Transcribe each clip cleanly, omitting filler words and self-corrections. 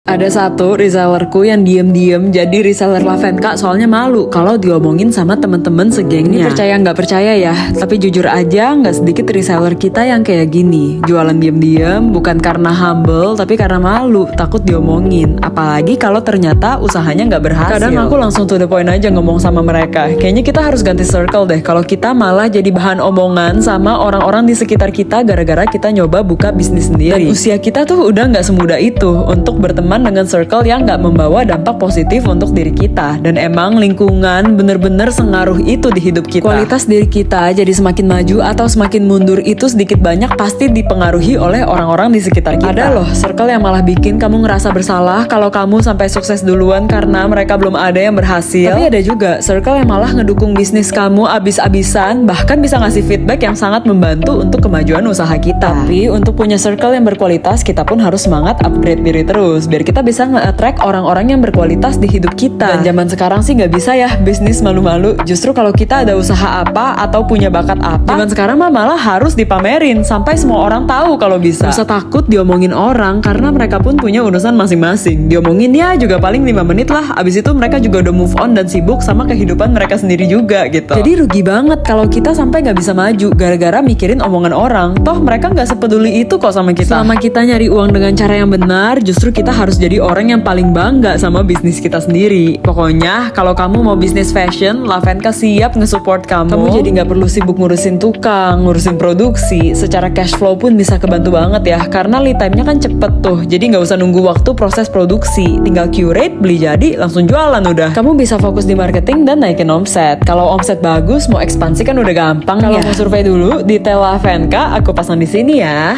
Ada satu resellerku yang diem-diem jadi reseller Lavenka soalnya malu kalau diomongin sama temen-temen segengnya. Ini percaya nggak percaya ya, tapi jujur aja nggak sedikit reseller kita yang kayak gini. Jualan diem-diem bukan karena humble, tapi karena malu, takut diomongin. Apalagi kalau ternyata usahanya nggak berhasil. Kadang aku langsung to the point aja ngomong sama mereka. Kayaknya kita harus ganti circle deh, kalau kita malah jadi bahan omongan sama orang-orang di sekitar kita gara-gara kita nyoba buka bisnis sendiri. Dan usia kita tuh udah nggak semudah itu untuk berteman dengan circle yang nggak membawa dampak positif untuk diri kita. Dan emang lingkungan bener-bener sengaruh itu di hidup kita. Kualitas diri kita jadi semakin maju atau semakin mundur itu sedikit banyak pasti dipengaruhi oleh orang-orang di sekitar kita. Ada loh circle yang malah bikin kamu ngerasa bersalah kalau kamu sampai sukses duluan karena mereka belum ada yang berhasil. Tapi ada juga circle yang malah ngedukung bisnis kamu abis-abisan, bahkan bisa ngasih feedback yang sangat membantu untuk kemajuan usaha kita. Tapi untuk punya circle yang berkualitas, kita pun harus semangat upgrade diri terus biar kita bisa nge-attract orang-orang yang berkualitas di hidup kita. Dan zaman sekarang sih nggak bisa ya bisnis malu-malu. Justru kalau kita ada usaha apa atau punya bakat apa, zaman sekarang malah harus dipamerin sampai semua orang tahu kalau bisa. Gak usah takut diomongin orang karena mereka pun punya urusan masing-masing. Diomongin ya juga paling 5 menit lah. Abis itu mereka juga udah move on dan sibuk sama kehidupan mereka sendiri juga gitu. Jadi rugi banget kalau kita sampai nggak bisa maju gara-gara mikirin omongan orang. Toh mereka nggak sepeduli itu kok sama kita. Selama kita nyari uang dengan cara yang benar, justru kita harus jadi orang yang paling bangga sama bisnis kita sendiri. Pokoknya kalau kamu mau bisnis fashion, Lavenka siap nge-support kamu. Kamu jadi nggak perlu sibuk ngurusin tukang, ngurusin produksi. Secara cash flow pun bisa kebantu banget ya, karena lead time-nya kan cepet tuh. Jadi nggak usah nunggu waktu proses produksi. Tinggal curate, beli jadi, langsung jualan udah. Kamu bisa fokus di marketing dan naikin omset. Kalau omset bagus, mau ekspansi kan udah gampang ya. Kalau mau survei dulu, detail Lavenka aku pasang di sini ya.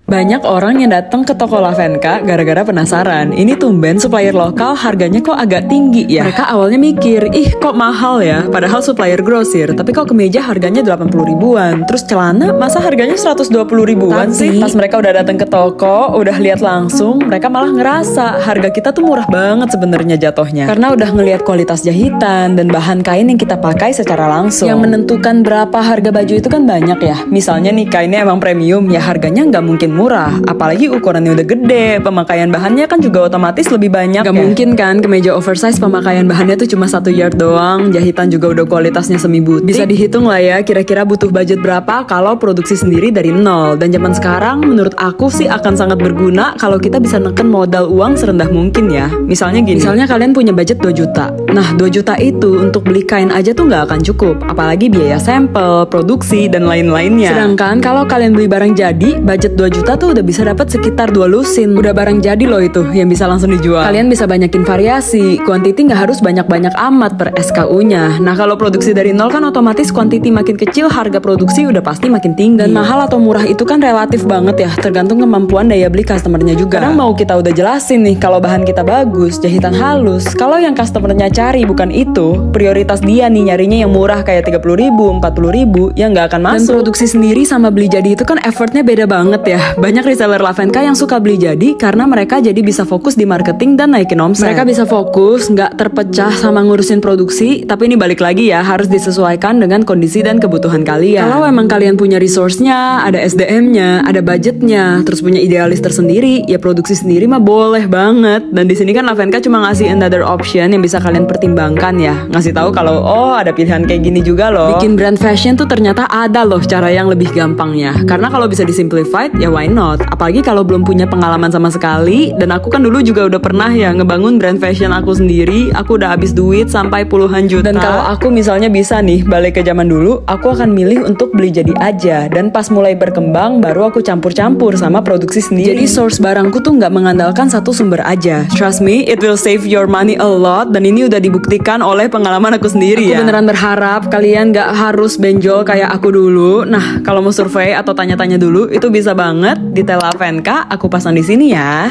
Banyak orang yang datang ke toko Lavenka gara-gara penasaran. Ini tumben supplier lokal harganya kok agak tinggi ya. Mereka awalnya mikir, ih kok mahal ya. Padahal supplier grosir, tapi kok kemeja harganya 80 ribuan. Terus celana masa harganya 120 ribuan sih? Pas mereka udah datang ke toko, udah lihat langsung, mereka malah ngerasa harga kita tuh murah banget sebenarnya jatuhnya. Karena udah ngelihat kualitas jahitan dan bahan kain yang kita pakai secara langsung. Yang menentukan berapa harga baju itu kan banyak ya. Misalnya nih kainnya emang premium, ya harganya nggak mungkin murah, apalagi ukurannya udah gede, pemakaian bahannya kan juga otomatis lebih banyak. Gak mungkin kan kemeja oversize pemakaian bahannya tuh cuma 1 yard doang, jahitan juga udah kualitasnya semi butik. Bisa dihitung lah ya kira-kira butuh budget berapa kalau produksi sendiri dari nol. Dan zaman sekarang menurut aku sih akan sangat berguna kalau kita bisa neken modal uang serendah mungkin ya. Misalnya gini, misalnya kalian punya budget 2 juta. Nah 2 juta itu untuk beli kain aja tuh gak akan cukup, apalagi biaya sampel, produksi, dan lain-lainnya. Sedangkan kalau kalian beli barang jadi, budget 2 juta tuh udah bisa dapat sekitar 2 lusin. Udah barang jadi loh itu yang bisa langsung dijual. Kalian bisa banyakin variasi, kuantiti nggak harus banyak-banyak amat per SKU-nya. Nah kalau produksi dari nol kan otomatis kuantiti makin kecil, harga produksi udah pasti makin tinggi. Dan mahal atau murah itu kan relatif banget ya, tergantung kemampuan daya beli customernya juga. Kadang mau kita udah jelasin nih kalau bahan kita bagus, jahitan halus, kalau yang customernya cari bukan itu, prioritas dia nih nyarinya yang murah kayak 30 ribu, 40 ribu, ya nggak akan masuk. Dan produksi sendiri sama beli jadi itu kan effortnya beda banget ya. Banyak reseller Lavenka yang suka beli jadi karena mereka jadi bisa fokus di marketing dan naikin omset. Mereka bisa fokus, nggak terpecah sama ngurusin produksi, tapi ini balik lagi ya, harus disesuaikan dengan kondisi dan kebutuhan kalian. Kalau emang kalian punya resource-nya, ada SDM-nya, ada budgetnya, terus punya idealis tersendiri, ya produksi sendiri mah boleh banget. Dan di sini kan Lavenka cuma ngasih another option yang bisa kalian pertimbangkan ya. Ngasih tahu kalau oh ada pilihan kayak gini juga loh. Bikin brand fashion tuh ternyata ada loh cara yang lebih gampangnya. Karena kalau bisa disimplified, ya why not? Apalagi kalau belum punya pengalaman sama sekali. Dan aku kan dulu juga udah pernah ya ngebangun brand fashion aku sendiri. Aku udah habis duit sampai puluhan juta. Dan kalau aku misalnya bisa nih balik ke zaman dulu, aku akan milih untuk beli jadi aja. Dan pas mulai berkembang baru aku campur-campur sama produksi sendiri. Jadi source barangku tuh nggak mengandalkan satu sumber aja. Trust me, it will save your money a lot. Dan ini udah dibuktikan oleh pengalaman aku sendiri ya. Aku beneran berharap kalian nggak harus benjol kayak aku dulu. Nah kalau mau survei atau tanya-tanya dulu itu bisa banget. banget. Detail Lavenka aku pasang di sini ya.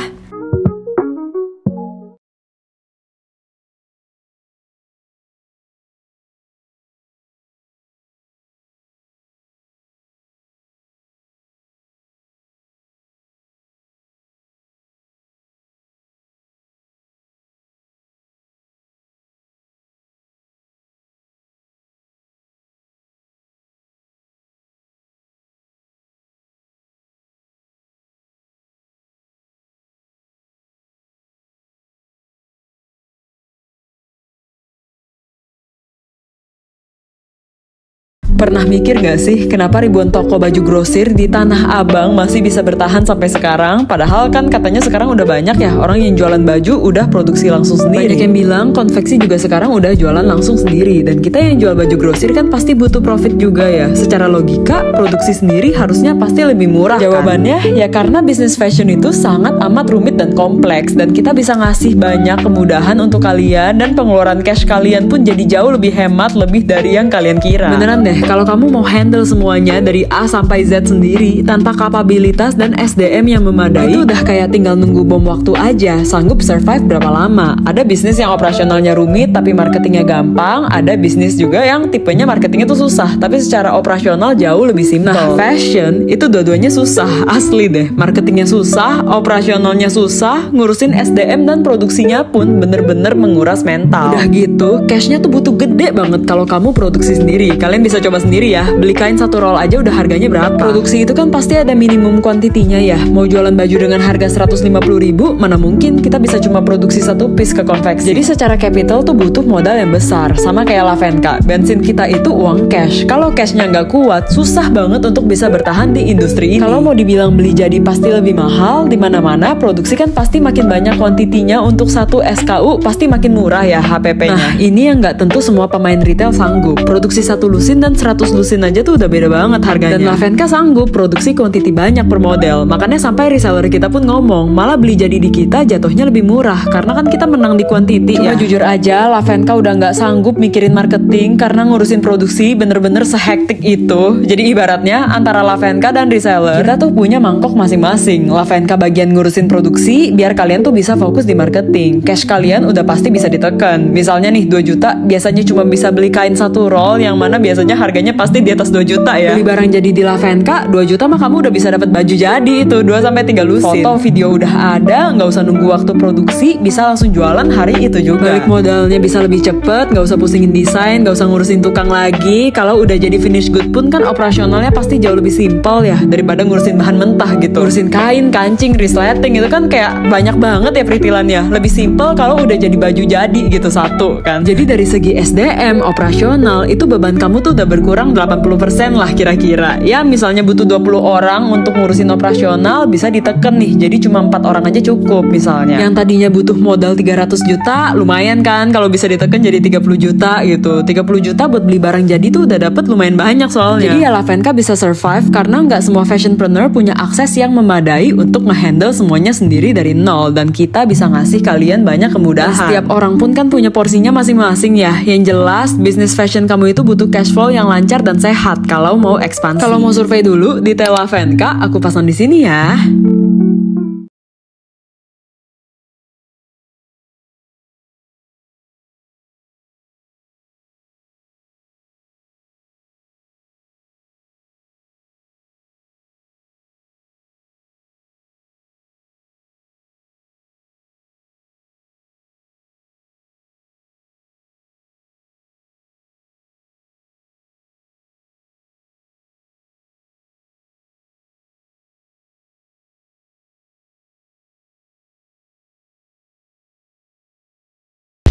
Pernah mikir gak sih kenapa ribuan toko baju grosir di Tanah Abang masih bisa bertahan sampai sekarang? Padahal kan katanya sekarang udah banyak ya orang yang jualan baju udah produksi langsung sendiri. Banyak yang bilang konveksi juga sekarang udah jualan langsung sendiri. Dan kita yang jual baju grosir kan pasti butuh profit juga ya. Secara logika produksi sendiri harusnya pasti lebih murah. Jawabannya ya karena bisnis fashion itu sangat amat rumit dan kompleks. Dan kita bisa ngasih banyak kemudahan untuk kalian. Dan pengeluaran cash kalian pun jadi jauh lebih hemat, lebih dari yang kalian kira. Beneran deh, kalau kamu mau handle semuanya dari A sampai Z sendiri tanpa kapabilitas dan SDM yang memadai, itu udah kayak tinggal nunggu bom waktu aja. Sanggup survive berapa lama? Ada bisnis yang operasionalnya rumit tapi marketingnya gampang. Ada bisnis juga yang tipenya marketingnya tuh susah tapi secara operasional jauh lebih simpel. Nah, fashion itu dua-duanya susah, asli deh. Marketingnya susah, operasionalnya susah, ngurusin SDM dan produksinya pun bener-bener menguras mental. Udah gitu, cashnya tuh butuh gede banget kalau kamu produksi sendiri. Kalian bisa coba sendiri ya, beli kain satu roll aja udah harganya berapa. Produksi itu kan pasti ada minimum kuantitinya ya. Mau jualan baju dengan harga 150.000, mana mungkin kita bisa cuma produksi satu piece ke konveksi. Jadi secara capital tuh butuh modal yang besar. Sama kayak Lavenka, bensin kita itu uang cash. Kalau cashnya nggak kuat, susah banget untuk bisa bertahan di industri ini. Kalau mau dibilang beli jadi pasti lebih mahal, di mana-mana produksi kan pasti makin banyak kuantitinya. Untuk satu SKU pasti makin murah ya HPP-nya. Nah, ini yang nggak tentu semua pemain retail sanggup. Produksi satu lusin dan 100 lusin aja tuh udah beda banget harganya. Dan Lavenka sanggup produksi kuantiti banyak per model. Makanya sampai reseller kita pun ngomong, malah beli jadi di kita jatuhnya lebih murah karena kan kita menang di kuantiti. Cuma jujur aja, Lavenka udah nggak sanggup mikirin marketing karena ngurusin produksi bener-bener sehektik itu. Jadi ibaratnya antara Lavenka dan reseller, kita tuh punya mangkok masing-masing. Lavenka bagian ngurusin produksi biar kalian tuh bisa fokus di marketing. Cash kalian udah pasti bisa ditekan. Misalnya nih 2 juta biasanya cuma bisa beli kain satu roll yang mana biasanya harganya pasti di atas 2 juta ya. Beli barang jadi di Lavenka 2 juta mah kamu udah bisa dapat baju jadi itu 2-3 lusin. Foto video udah ada, nggak usah nunggu waktu produksi, bisa langsung jualan hari itu juga. Balik modalnya bisa lebih cepet, nggak usah pusingin desain, nggak usah ngurusin tukang lagi. Kalau udah jadi finish good pun kan operasionalnya pasti jauh lebih simpel ya daripada ngurusin bahan mentah gitu. Ngurusin kain, kancing, resleting itu kan kayak banyak banget ya peritilannya. Lebih simpel kalau udah jadi baju jadi gitu satu kan. Jadi dari segi SDM operasional itu beban kamu tuh udah berkurang 80% lah kira-kira. Ya misalnya butuh 20 orang untuk ngurusin operasional bisa diteken nih. Jadi cuma 4 orang aja cukup misalnya. Yang tadinya butuh modal 300 juta lumayan kan kalau bisa diteken jadi 30 juta gitu. 30 juta buat beli barang jadi tuh udah dapet lumayan banyak soalnya. Jadi ya Lavenka bisa survive karena nggak semua fashionpreneur punya akses yang memadai untuk ngehandle semuanya sendiri dari nol. Dan kita bisa ngasih kalian banyak kemudahan. Dan setiap orang pun kan punya porsinya masing-masing ya. Yang jelas bisnis fashion kamu itu butuh cash flow yang lancar dan sehat kalau mau ekspansi. Kalau mau survei dulu detail Lavenka aku pasang di sini ya.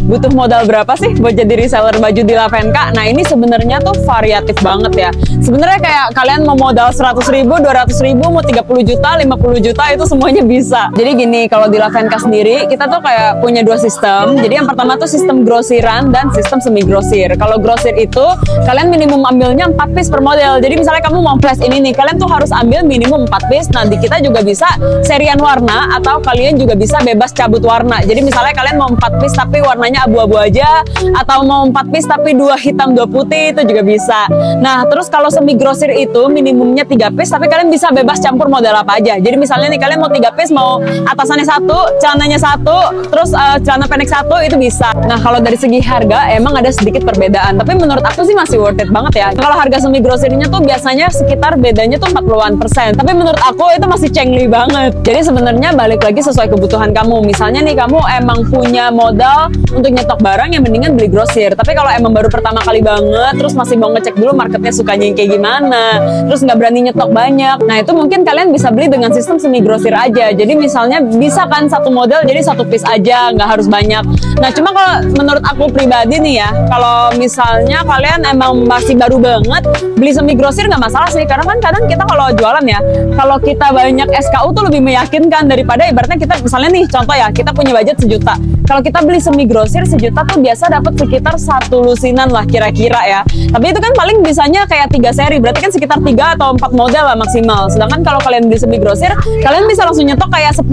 Butuh modal berapa sih buat jadi reseller baju di Lavenka? Nah ini sebenarnya tuh variatif banget ya. Sebenarnya kayak kalian mau modal 100.000, 200.000, mau 30 juta, 50 juta itu semuanya bisa. Jadi gini, kalau di Lavenka sendiri kita tuh kayak punya 2 sistem. Jadi yang pertama tuh sistem grosiran dan sistem semi grosir. Kalau grosir itu kalian minimum ambilnya 4 piece per model. Jadi misalnya kamu mau flash ini nih, kalian tuh harus ambil minimum 4 piece. Nah di kita juga bisa serian warna atau kalian juga bisa bebas cabut warna. Jadi misalnya kalian mau 4 piece tapi warnanya warnanya abu-abu aja, atau mau 4 piece tapi 2 hitam 2 putih itu juga bisa. Nah terus kalau semi grosir itu minimumnya 3 piece, tapi kalian bisa bebas campur model apa aja. Jadi misalnya nih kalian mau 3 piece, mau atasannya 1, celananya 1, terus celana pendek 1, itu bisa. Nah kalau dari segi harga emang ada sedikit perbedaan, tapi menurut aku sih masih worth it banget ya. Kalau harga semi grosirnya tuh biasanya sekitar bedanya tuh 40-an%, tapi menurut aku itu masih cengli banget. Jadi sebenarnya balik lagi sesuai kebutuhan kamu. Misalnya nih kamu emang punya modal untuk nyetok barang, yang mendingan beli grosir. Tapi kalau emang baru pertama kali banget, terus masih mau ngecek dulu marketnya sukanya yang kayak gimana, terus nggak berani nyetok banyak, nah itu mungkin kalian bisa beli dengan sistem semi grosir aja. Jadi misalnya bisa kan satu model jadi 1 piece aja, nggak harus banyak. Nah cuma kalau menurut aku pribadi nih ya, kalau misalnya kalian emang masih baru banget, beli semi grosir nggak masalah sih, karena kan kadang kita kalau jualan ya, kalau kita banyak SKU tuh lebih meyakinkan daripada ibaratnya kita misalnya nih contoh ya, kita punya budget 1 juta. Kalau kita beli semi grosir 1 juta tuh biasa dapat sekitar 1 lusinan lah kira-kira ya. Tapi itu kan paling bisanya kayak 3 seri, berarti kan sekitar 3 atau 4 model lah maksimal. Sedangkan kalau kalian beli semi grosir, kalian bisa langsung nyetok kayak 10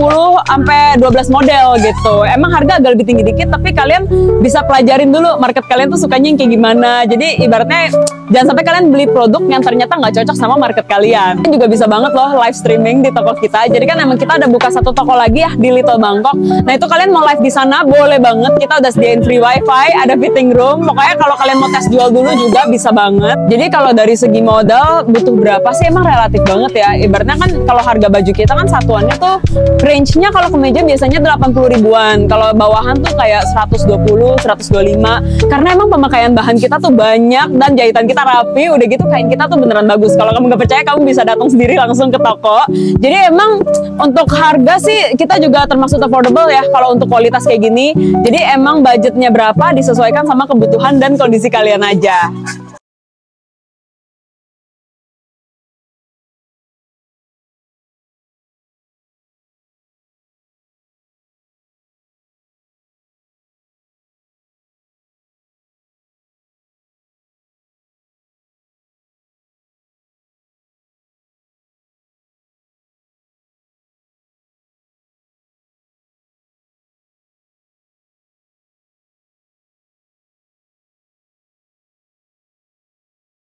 sampai 12 model gitu. Emang harga agak lebih tinggi dikit, tapi kalian bisa pelajarin dulu market kalian tuh sukanya yang kayak gimana. Jadi ibaratnya jangan sampai kalian beli produk yang ternyata nggak cocok sama market kalian. Juga bisa banget loh live streaming di toko kita. Jadi kan emang kita ada buka 1 toko lagi ya di Little Bangkok. Nah itu kalian mau live di sana boleh banget. Kita udah sediain free wifi, ada fitting room. Pokoknya kalau kalian mau tes jual dulu juga bisa banget. Jadi kalau dari segi modal butuh berapa sih, emang relatif banget ya. Ibaratnya kan kalau harga baju kita kan satuannya tuh range-nya kalau kemeja biasanya 80 ribuan. Kalau bawahan tuh kayak 120, 125. Karena emang pemakaian bahan kita tuh banyak dan jahitan kita rapi. Udah gitu kain kita tuh beneran bagus. Kalau kamu nggak percaya, kamu bisa datang sendiri langsung ke toko. Jadi emang untuk harga sih kita juga termasuk affordable ya kalau untuk kualitas kayak gini. Jadi emang budgetnya berapa disesuaikan sama kebutuhan dan kondisi kalian aja.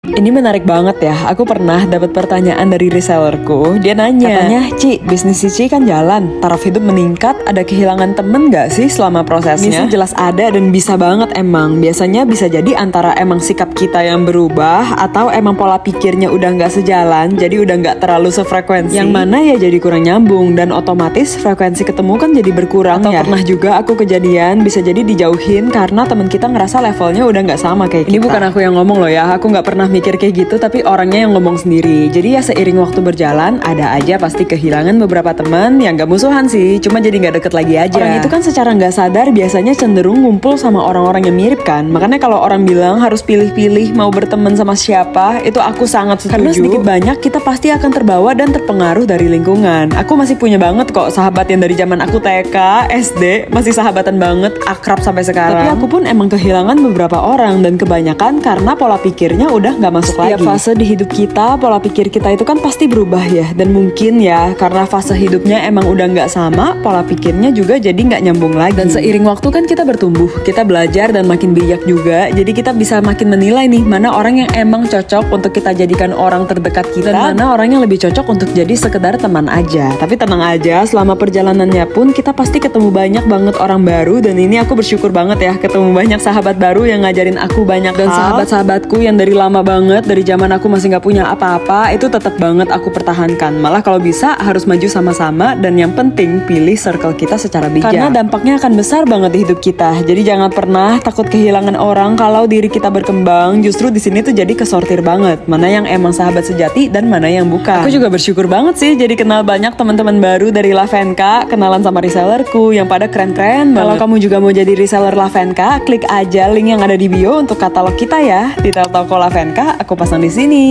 Ini menarik banget ya. Aku pernah dapat pertanyaan dari resellerku. Dia nanya, katanya, Ci, bisnis Cici kan jalan, taraf hidup meningkat, ada kehilangan temen gak sih selama prosesnya? Ini jelas ada dan bisa banget emang. Biasanya bisa jadi antara emang sikap kita yang berubah, atau emang pola pikirnya udah gak sejalan, jadi udah gak terlalu sefrekuensi. Yang mana ya jadi kurang nyambung, dan otomatis frekuensi ketemu kan jadi berkurang. Atau ya, pernah juga aku kejadian bisa jadi dijauhin karena temen kita ngerasa levelnya udah gak sama kayak kita. Ini bukan aku yang ngomong loh ya, aku gak pernah mikir kayak gitu, tapi orangnya yang ngomong sendiri. Jadi ya seiring waktu berjalan, ada aja pasti kehilangan beberapa teman yang gak musuhan sih, cuma jadi gak deket lagi aja. Orang itu kan secara gak sadar biasanya cenderung ngumpul sama orang-orang yang mirip kan. Makanya kalau orang bilang harus pilih-pilih mau berteman sama siapa, itu aku sangat setuju. Karena sedikit banyak kita pasti akan terbawa dan terpengaruh dari lingkungan. Aku masih punya banget kok sahabat yang dari zaman aku TK, SD, masih sahabatan banget, akrab sampai sekarang. Tapi aku pun emang kehilangan beberapa orang, dan kebanyakan karena pola pikirnya udah gak masuk lagi. Setiap fase di hidup kita, pola pikir kita itu kan pasti berubah ya. Dan mungkin ya, karena fase hidupnya emang udah nggak sama, pola pikirnya juga jadi nggak nyambung lagi. Dan seiring waktu kan kita bertumbuh, kita belajar dan makin bijak juga. Jadi kita bisa makin menilai nih, mana orang yang emang cocok untuk kita jadikan orang terdekat kita, dan mana orang yang lebih cocok untuk jadi sekedar teman aja. Tapi tenang aja, selama perjalanannya pun kita pasti ketemu banyak banget orang baru. Dan ini aku bersyukur banget ya, ketemu banyak sahabat baru yang ngajarin aku banyak hal. Dan sahabat-sahabatku yang dari lama banget, dari zaman aku masih nggak punya apa-apa, itu tetap banget aku pertahankan. Malah kalau bisa harus maju sama-sama, dan yang penting pilih circle kita secara bijak. Karena dampaknya akan besar banget di hidup kita. Jadi jangan pernah takut kehilangan orang kalau diri kita berkembang. Justru di sini tuh jadi kesortir banget, mana yang emang sahabat sejati dan mana yang bukan. Aku juga bersyukur banget sih jadi kenal banyak teman-teman baru dari Lavenka, kenalan sama resellerku yang pada keren-keren. Kalau kamu juga mau jadi reseller Lavenka, klik aja link yang ada di bio untuk katalog kita ya. Detail toko Lavenka aku pasang di sini.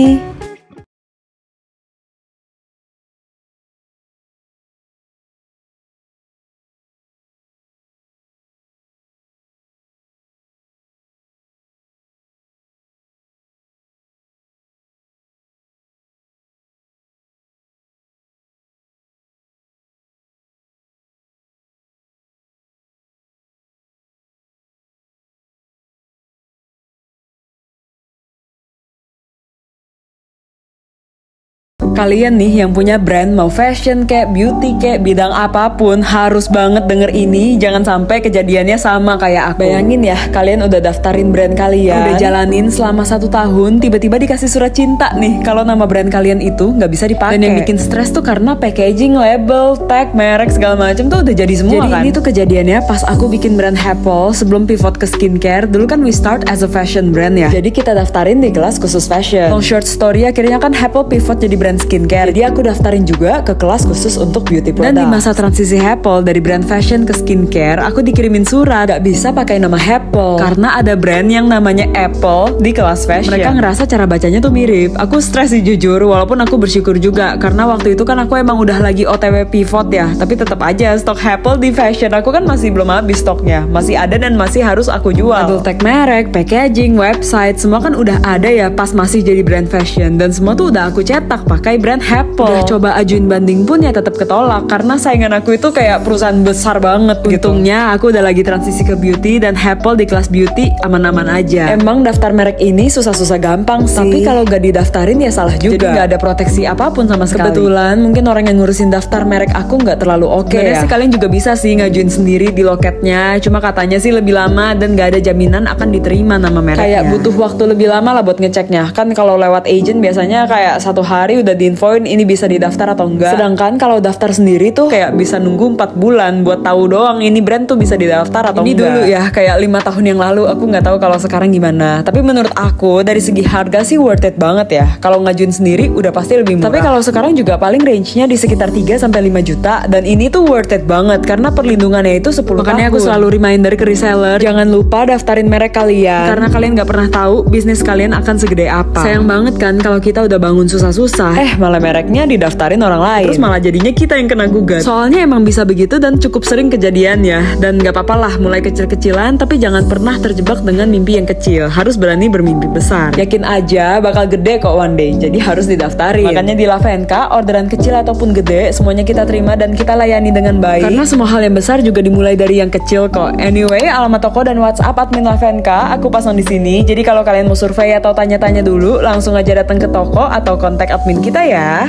Kalian nih yang punya brand, mau fashion kayak beauty kayak bidang apapun, harus banget denger ini. Jangan sampai kejadiannya sama kayak aku. Bayangin ya, kalian udah daftarin brand kalian, udah jalanin selama 1 tahun, tiba-tiba dikasih surat cinta nih kalau nama brand kalian itu nggak bisa dipakai. Dan yang bikin stres tuh karena packaging, label, tag, merek segala macam tuh udah jadi semua. Jadi kan? Ini tuh kejadiannya pas aku bikin brand Happel sebelum pivot ke skincare. Dulu kan we start as a fashion brand ya. Jadi kita daftarin di kelas khusus fashion. Long short story, akhirnya kan Happel pivot jadi brand skincare. Jadi aku daftarin juga ke kelas khusus untuk beauty product. Dan di masa transisi Happel dari brand fashion ke skincare, aku dikirimin surat gak bisa pakai nama Happel karena ada brand yang namanya Apple di kelas fashion. Mereka ngerasa cara bacanya tuh mirip. Aku stres sih jujur, walaupun aku bersyukur juga karena waktu itu kan aku emang udah lagi OTW pivot ya. Tapi tetap aja stok Happel di fashion aku kan masih belum habis stoknya. Masih ada dan masih harus aku jual. Label tag merek, packaging, website, semua kan udah ada ya pas masih jadi brand fashion. Dan semua tuh udah aku cetak pakai brand Happel. Udah coba ajuin banding pun ya tetap ketolak karena saingan aku itu kayak perusahaan besar banget gitu. Untungnya aku udah lagi transisi ke beauty dan Happel di kelas beauty aman-aman aja. Emang daftar merek ini susah-susah gampang sih. Tapi kalau gak didaftarin ya salah juga. Jadi gak ada proteksi apapun sama sekali. Kebetulan mungkin orang yang ngurusin daftar merek aku gak terlalu oke ya. Sih kalian juga bisa sih ngajuin sendiri di loketnya. Cuma katanya sih lebih lama dan gak ada jaminan akan diterima nama mereknya. Kayak butuh waktu lebih lama lah buat ngeceknya. Kan kalau lewat agent biasanya kayak 1 hari udah diinfoin ini bisa didaftar atau enggak. Sedangkan kalau daftar sendiri tuh kayak bisa nunggu 4 bulan buat tahu doang ini brand tuh bisa didaftar atau enggak. Ini dulu ya kayak 5 tahun yang lalu, aku nggak tahu kalau sekarang gimana. Tapi menurut aku dari segi harga sih worth it banget ya. Kalau ngajuin sendiri udah pasti lebih murah. Tapi kalau sekarang juga paling range-nya di sekitar 3-5 juta dan ini tuh worth it banget karena perlindungannya itu 10 tahun. Makanya aku selalu reminder ke reseller, jangan lupa daftarin merek kalian karena kalian nggak pernah tahu bisnis kalian akan segede apa. Sayang banget kan kalau kita udah bangun susah-susah, malah mereknya didaftarin orang lain. Terus malah jadinya kita yang kena gugat. Soalnya emang bisa begitu dan cukup sering kejadiannya. Dan nggak apa-apa lah mulai kecil-kecilan, tapi jangan pernah terjebak dengan mimpi yang kecil. Harus berani bermimpi besar. Yakin aja bakal gede kok one day. Jadi harus didaftarin. Makanya di Lavenka, orderan kecil ataupun gede semuanya kita terima dan kita layani dengan baik. Karena semua hal yang besar juga dimulai dari yang kecil kok. Anyway, alamat toko dan WhatsApp admin Lavenka aku pasang di sini. Jadi kalau kalian mau survei atau tanya-tanya dulu, langsung aja datang ke toko atau kontak admin kita ya.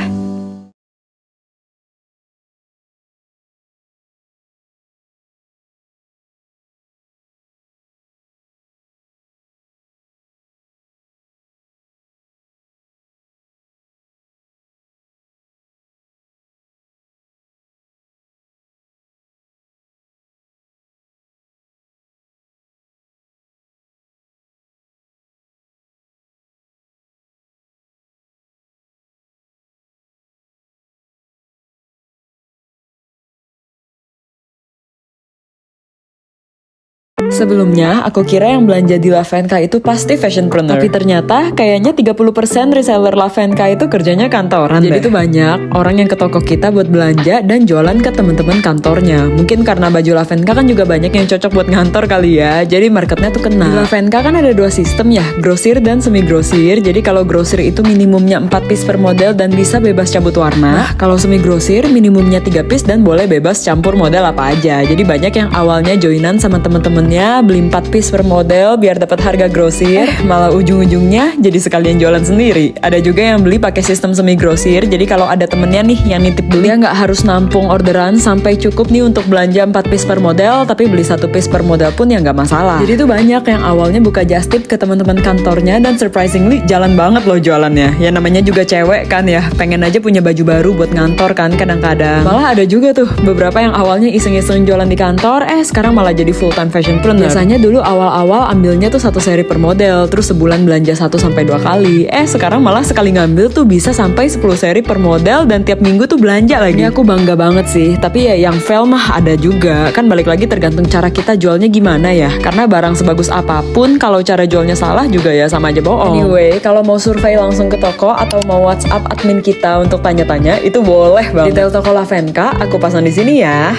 Sebelumnya, aku kira yang belanja di Lavenka itu pasti fashionpreneur. Tapi ternyata kayaknya 30% reseller Lavenka itu kerjanya kantoran. Jadi tuh banyak orang yang ke toko kita buat belanja dan jualan ke teman-teman kantornya. Mungkin karena baju Lavenka kan juga banyak yang cocok buat ngantor kali ya. Jadi marketnya tuh kena. Di Lavenka kan ada 2 sistem ya, grosir dan semi grosir. Jadi kalau grosir itu minimumnya 4 piece per model dan bisa bebas cabut warna. Nah, kalau semi grosir minimumnya 3 piece dan boleh bebas campur model apa aja. Jadi banyak yang awalnya joinan sama temen-temennya beli 4 piece per model biar dapat harga grosir, malah ujung-ujungnya jadi sekalian jualan sendiri. Ada juga yang beli pakai sistem semi grosir, jadi kalau ada temennya nih yang nitip beli, dia nggak harus nampung orderan sampai cukup nih untuk belanja 4 piece per model, tapi beli 1 piece per model pun ya nggak masalah. Jadi tuh banyak yang awalnya buka just tip ke teman-teman kantornya dan surprisingly jalan banget loh jualannya. Ya namanya juga cewek kan ya, pengen aja punya baju baru buat ngantor kan kadang-kadang. Malah ada juga tuh beberapa yang awalnya iseng-iseng jualan di kantor, sekarang malah jadi full time fashionpreneur. Biasanya dulu awal-awal ambilnya tuh 1 seri per model, terus sebulan belanja 1-2 kali. Sekarang malah sekali ngambil tuh bisa sampai 10 seri per model dan tiap minggu tuh belanja lagi. Ini aku bangga banget sih, tapi ya yang fail mah ada juga. Kan balik lagi tergantung cara kita jualnya gimana ya. Karena barang sebagus apapun, kalau cara jualnya salah juga ya sama aja bohong. Anyway, kalau mau survei langsung ke toko atau mau WhatsApp admin kita untuk tanya-tanya, itu boleh banget. Detail toko Lavenka aku pasang di sini ya.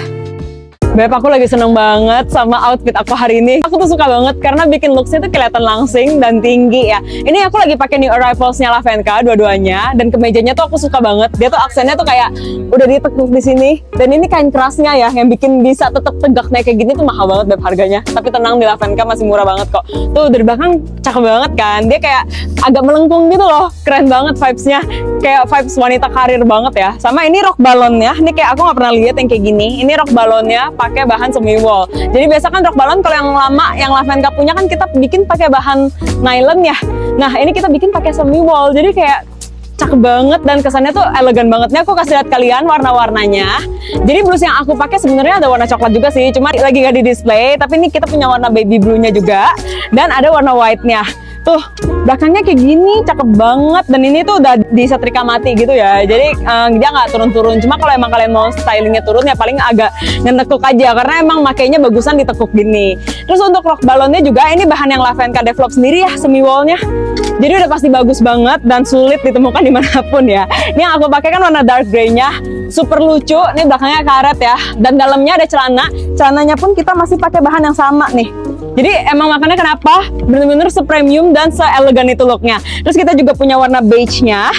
Beb, aku lagi seneng banget sama outfit aku hari ini. Aku tuh suka banget karena bikin looksnya tuh kelihatan langsing dan tinggi ya. Ini aku lagi pakai New Arrivals-nya Lavenka dua-duanya, dan kemejanya tuh aku suka banget. Dia tuh aksennya tuh kayak udah ditekuk di sini, dan ini kain kerasnya ya yang bikin bisa tetap tegak naik kayak gini tuh mahal banget Beb harganya. Tapi tenang, di Lavenka masih murah banget kok. Tuh dari belakang cakep banget kan. Dia kayak agak melengkung gitu loh. Keren banget vibes-nya. Kayak vibes wanita karir banget ya. Sama ini rok balonnya. Ini kayak aku nggak pernah lihat yang kayak gini. Ini rok balonnya pakai bahan semi wool. Jadi biasa kan rok balon kalau yang lama yang Lavenka punya kan kita bikin pakai bahan nylon ya. Nah ini kita bikin pakai semi wool. Jadi kayak cakep banget dan kesannya tuh elegan banget. Nih aku kasih lihat kalian warna-warnanya. Jadi blus yang aku pakai sebenarnya ada warna coklat juga sih, cuma lagi nggak di display. Tapi ini kita punya warna baby blue-nya juga dan ada warna white-nya. Tuh belakangnya kayak gini, cakep banget, dan ini tuh udah disetrika mati gitu ya. Jadi dia nggak turun-turun. Cuma kalau emang kalian mau stylingnya turun ya paling agak ngetekuk aja, karena emang makainya bagusan ditekuk gini. Terus untuk rok balonnya juga ini bahan yang Lavenka develop sendiri ya, semi wool-nya. Jadi udah pasti bagus banget dan sulit ditemukan dimanapun ya. Ini yang aku pakai kan warna dark grey-nya, super lucu. Ini belakangnya karet ya, dan dalamnya ada celana. Celananya pun kita masih pakai bahan yang sama nih. Jadi emang makanya kenapa bener-bener se-premium dan se-elegan itu looknya. Terus kita juga punya warna beige-nya,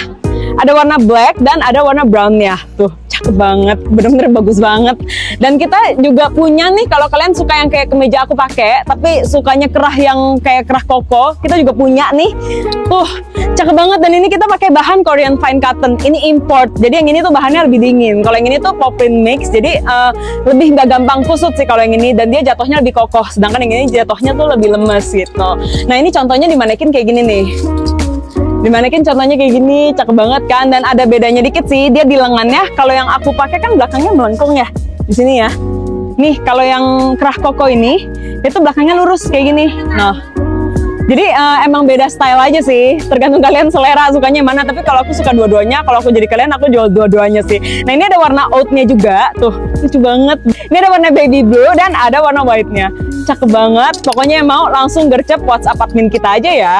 ada warna black dan ada warna brown-nya. Tuh cakep banget, bener-bener bagus banget. Dan kita juga punya nih, kalau kalian suka yang kayak kemeja aku pakai tapi sukanya kerah yang kayak kerah koko, kita juga punya nih. Tuh cakep banget, dan ini kita pakai bahan Korean fine cotton. Ini import, jadi yang ini tuh bahannya lebih dingin. Kalau yang ini tuh poplin mix, jadi lebih nggak gampang kusut sih kalau yang ini, dan dia jatuhnya lebih kokoh. Sedangkan yang ini jatuhnya tuh lebih lemes gitu. Nah ini contohnya di manekin kayak gini nih. Di manekin contohnya kayak gini, cakep banget kan. Dan ada bedanya dikit sih, dia di lengannya. Kalau yang aku pakai kan belakangnya melengkung ya, di sini ya. Nih kalau yang kerah koko ini, itu belakangnya lurus kayak gini. Nah, jadi emang beda style aja sih, tergantung kalian selera sukanya mana. Tapi kalau aku suka dua-duanya, kalau aku jadi kalian aku jual dua-duanya sih. Nah ini ada warna oat-nya juga, tuh lucu banget. Ini ada warna baby blue dan ada warna white-nya. Cakep banget, pokoknya yang mau langsung gercep WhatsApp admin kita aja ya.